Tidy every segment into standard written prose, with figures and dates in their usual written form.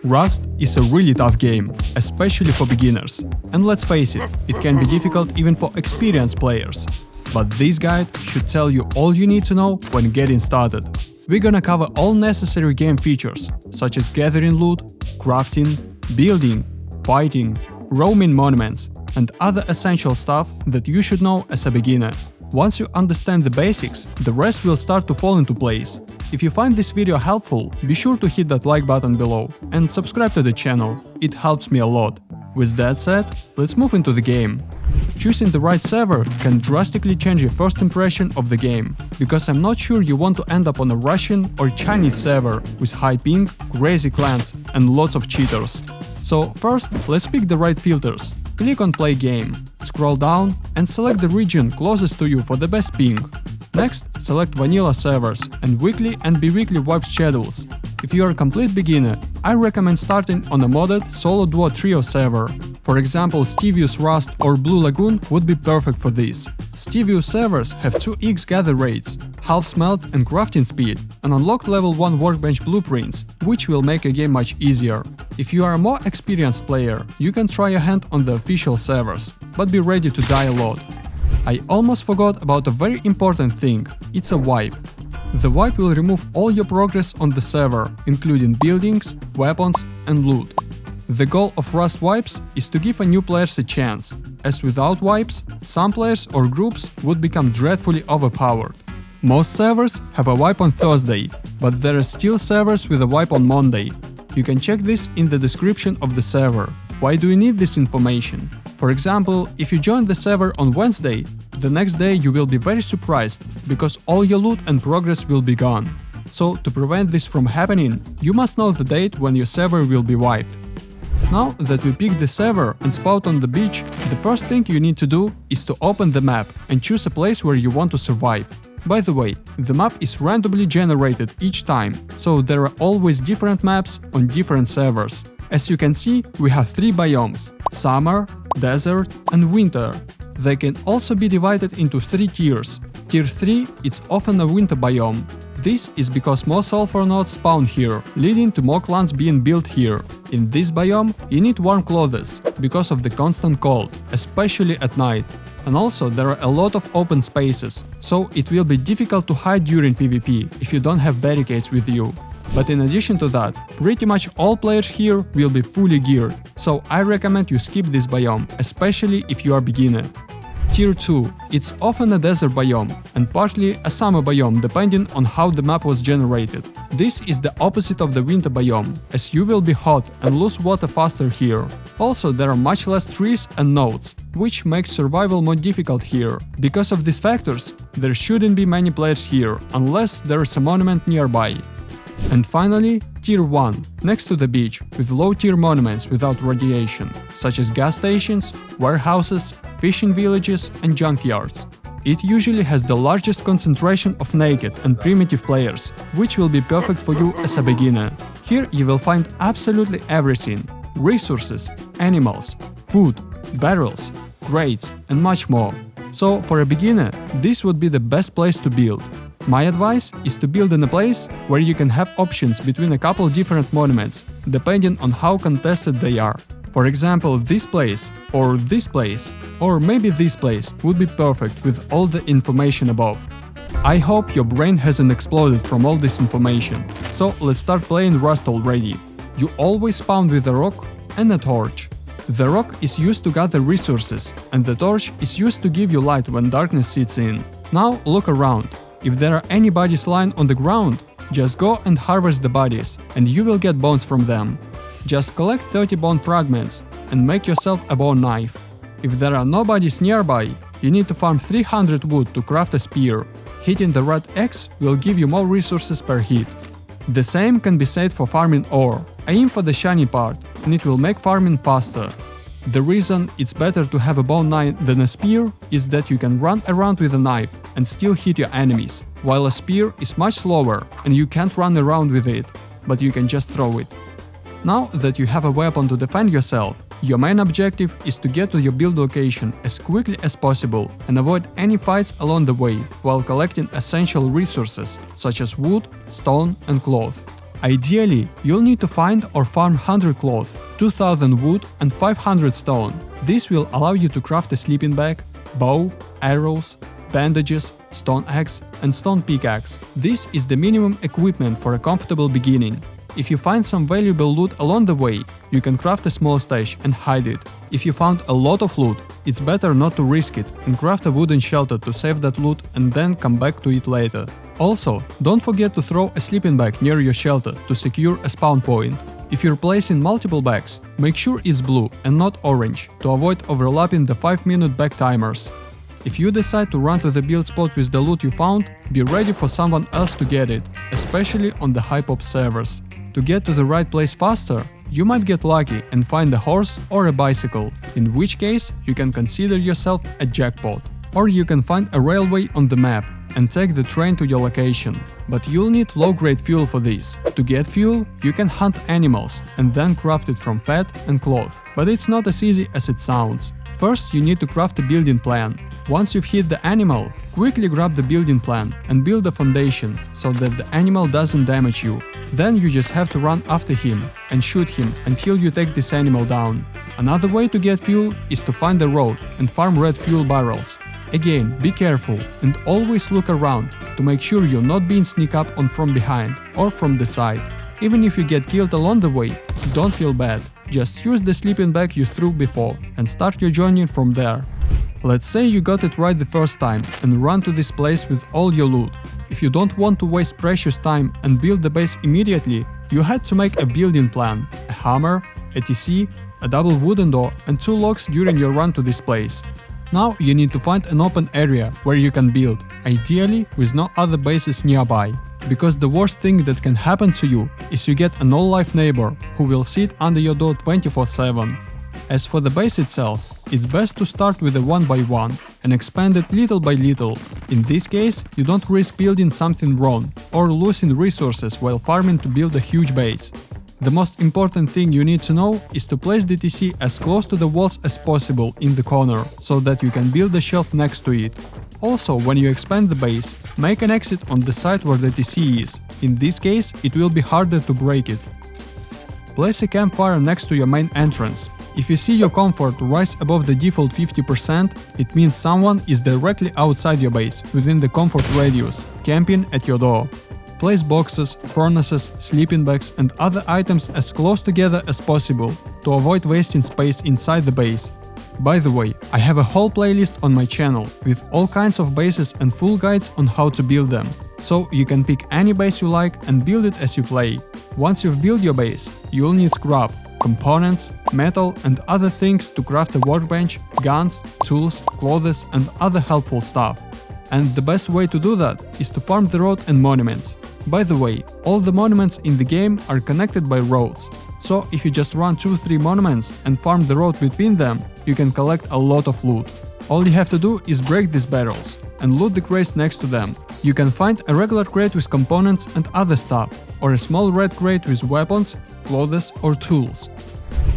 Rust is a really tough game, especially for beginners. And let's face it, it can be difficult even for experienced players. But this guide should tell you all you need to know when getting started. We're gonna cover all necessary game features, such as gathering loot, crafting, building, fighting, roaming monuments, and other essential stuff that you should know as a beginner. Once you understand the basics, the rest will start to fall into place. If you find this video helpful, be sure to hit that like button below and subscribe to the channel, it helps me a lot. With that said, let's move into the game. Choosing the right server can drastically change your first impression of the game, because I'm not sure you want to end up on a Russian or Chinese server with high ping, crazy clans and lots of cheaters. So first, let's pick the right filters. Click on Play Game, scroll down and select the region closest to you for the best ping. Next, select vanilla servers and weekly and bi-weekly wipe schedules. If you are a complete beginner, I recommend starting on a modded solo duo trio server. For example, Stevius Rust or Blue Lagoon would be perfect for this. Stevius servers have 2x gather rates, half smelt and crafting speed, and unlocked level 1 workbench blueprints, which will make your game much easier. If you are a more experienced player, you can try your hand on the official servers, but be ready to die a lot. I almost forgot about a very important thing, it's a wipe. The wipe will remove all your progress on the server, including buildings, weapons and loot. The goal of Rust wipes is to give a new players a chance, as without wipes, some players or groups would become dreadfully overpowered. Most servers have a wipe on Thursday, but there are still servers with a wipe on Monday. You can check this in the description of the server. Why do you need this information? For example, if you join the server on Wednesday, the next day you will be very surprised, because all your loot and progress will be gone. So, to prevent this from happening, you must know the date when your server will be wiped. Now that we picked the server and spawned on the beach, the first thing you need to do is to open the map and choose a place where you want to survive. By the way, the map is randomly generated each time, so there are always different maps on different servers. As you can see, we have 3 biomes: summer, desert and winter. They can also be divided into 3 tiers. Tier 3 is often a winter biome. This is because more sulfur nodes spawn here, leading to more clans being built here. In this biome, you need warm clothes, because of the constant cold, especially at night. And also there are a lot of open spaces, so it will be difficult to hide during PvP if you don't have barricades with you. But in addition to that, pretty much all players here will be fully geared, so I recommend you skip this biome, especially if you are beginner. Tier 2. It's often a desert biome, and partly a summer biome depending on how the map was generated. This is the opposite of the winter biome, as you will be hot and lose water faster here. Also, there are much less trees and nodes, which makes survival more difficult here. Because of these factors, there shouldn't be many players here, unless there is a monument nearby. And finally, Tier 1, next to the beach, with low-tier monuments without radiation, such as gas stations, warehouses, fishing villages and junkyards. It usually has the largest concentration of naked and primitive players, which will be perfect for you as a beginner. Here you will find absolutely everything: resources, animals, food, barrels, crates and much more. So for a beginner, this would be the best place to build. My advice is to build in a place where you can have options between a couple different monuments, depending on how contested they are. For example, this place, or maybe this place would be perfect with all the information above. I hope your brain hasn't exploded from all this information. So let's start playing Rust already. You always spawn with a rock and a torch. The rock is used to gather resources, and the torch is used to give you light when darkness sets in. Now look around. If there are any bodies lying on the ground, just go and harvest the bodies, and you will get bones from them. Just collect 30 bone fragments and make yourself a bone knife. If there are no bodies nearby, you need to farm 300 wood to craft a spear. Hitting the red X will give you more resources per hit. The same can be said for farming ore. Aim for the shiny part, and it will make farming faster. The reason it's better to have a bone knife than a spear is that you can run around with a knife and still hit your enemies, while a spear is much slower and you can't run around with it, but you can just throw it. Now that you have a weapon to defend yourself, your main objective is to get to your build location as quickly as possible and avoid any fights along the way while collecting essential resources such as wood, stone and cloth. Ideally, you'll need to find or farm 100 cloth, 2000 wood and 500 stone. This will allow you to craft a sleeping bag, bow, arrows, bandages, stone axe and stone pickaxe. This is the minimum equipment for a comfortable beginning. If you find some valuable loot along the way, you can craft a small stash and hide it. If you found a lot of loot, it's better not to risk it and craft a wooden shelter to save that loot and then come back to it later. Also, don't forget to throw a sleeping bag near your shelter to secure a spawn point. If you're placing multiple bags, make sure it's blue and not orange to avoid overlapping the 5-minute bag timers. If you decide to run to the build spot with the loot you found, be ready for someone else to get it, especially on the high-pop servers. To get to the right place faster, you might get lucky and find a horse or a bicycle, in which case you can consider yourself a jackpot. Or you can find a railway on the map and take the train to your location. But you'll need low-grade fuel for this. To get fuel, you can hunt animals and then craft it from fat and cloth. But it's not as easy as it sounds. First, you need to craft a building plan. Once you've hit the animal, quickly grab the building plan and build a foundation so that the animal doesn't damage you. Then you just have to run after him and shoot him until you take this animal down. Another way to get fuel is to find the road and farm red fuel barrels. Again, be careful and always look around to make sure you're not being sneaked up on from behind or from the side. Even if you get killed along the way, don't feel bad. Just use the sleeping bag you threw before and start your journey from there. Let's say you got it right the first time and run to this place with all your loot. If you don't want to waste precious time and build the base immediately, you had to make a building plan, a hammer, a TC, a double wooden door and 2 logs during your run to this place. Now you need to find an open area where you can build, ideally with no other bases nearby. Because the worst thing that can happen to you is you get a no-life neighbor who will sit under your door 24/7. As for the base itself, it's best to start with a 1x1 and expand it little by little. In this case, you don't risk building something wrong or losing resources while farming to build a huge base. The most important thing you need to know is to place the TC as close to the walls as possible in the corner, so that you can build a shelf next to it. Also, when you expand the base, make an exit on the side where the TC is. In this case, it will be harder to break it. Place a campfire next to your main entrance. If you see your comfort rise above the default 50%, it means someone is directly outside your base, within the comfort radius, camping at your door. Place boxes, furnaces, sleeping bags and other items as close together as possible, to avoid wasting space inside the base. By the way, I have a whole playlist on my channel, with all kinds of bases and full guides on how to build them. So you can pick any base you like and build it as you play. Once you've built your base, you'll need scrap, components, metal and other things to craft a workbench, guns, tools, clothes and other helpful stuff. And the best way to do that is to farm the road and monuments. By the way, all the monuments in the game are connected by roads. So if you just run 2-3 monuments and farm the road between them, you can collect a lot of loot. All you have to do is break these barrels and loot the crates next to them. You can find a regular crate with components and other stuff, or a small red crate with weapons, clothes or tools.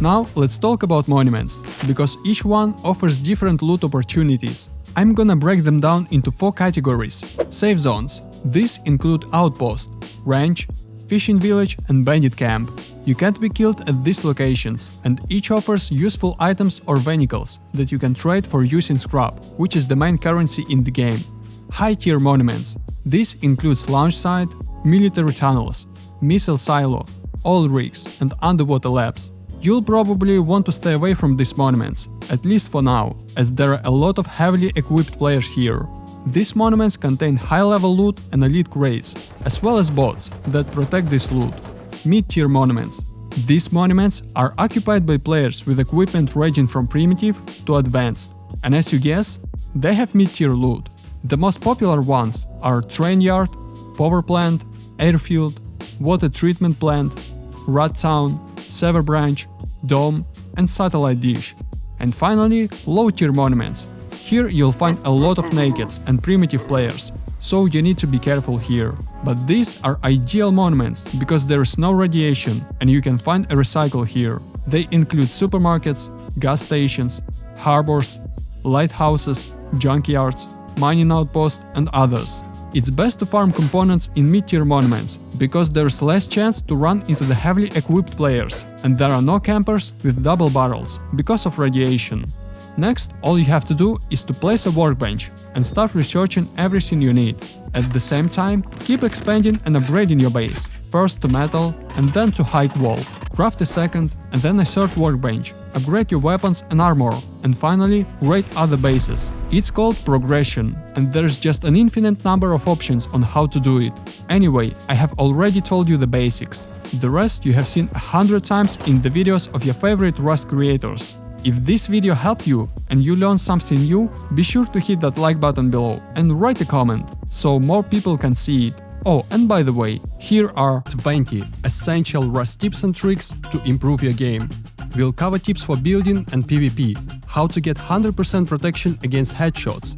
Now let's talk about monuments, because each one offers different loot opportunities. I'm gonna break them down into 4 categories. Safe zones. These include outpost, ranch, fishing village and bandit camp. You can't be killed at these locations, and each offers useful items or vehicles that you can trade for using scrap, which is the main currency in the game. High-tier monuments. This includes launch site, military tunnels, missile silo, oil rigs and underwater labs. You'll probably want to stay away from these monuments, at least for now, as there are a lot of heavily equipped players here. These monuments contain high-level loot and elite crates, as well as bots that protect this loot. Mid-tier monuments. These monuments are occupied by players with equipment ranging from primitive to advanced, and as you guess, they have mid-tier loot. The most popular ones are train yard, power plant, airfield, water treatment plant, rat town, sewer branch, dome and satellite dish. And finally, low-tier monuments. Here you'll find a lot of nakeds and primitive players, so you need to be careful here. But these are ideal monuments because there is no radiation and you can find a recycle here. They include supermarkets, gas stations, harbors, lighthouses, junkyards, mining outposts and others. It's best to farm components in mid-tier monuments, because there's less chance to run into the heavily equipped players, and there are no campers with double barrels, because of radiation. Next, all you have to do is to place a workbench and start researching everything you need. At the same time, keep expanding and upgrading your base, first to metal and then to height wall. Craft a second and then a third workbench. Upgrade your weapons and armor, and finally raid other bases. It's called progression, and there's just an infinite number of options on how to do it. Anyway, I have already told you the basics. The rest you have seen 100 times in the videos of your favorite Rust creators. If this video helped you and you learned something new, be sure to hit that like button below and write a comment, so more people can see it. Oh, and by the way, here are 20 essential Rust tips and tricks to improve your game. We'll cover tips for building and PvP, how to get 100% protection against headshots,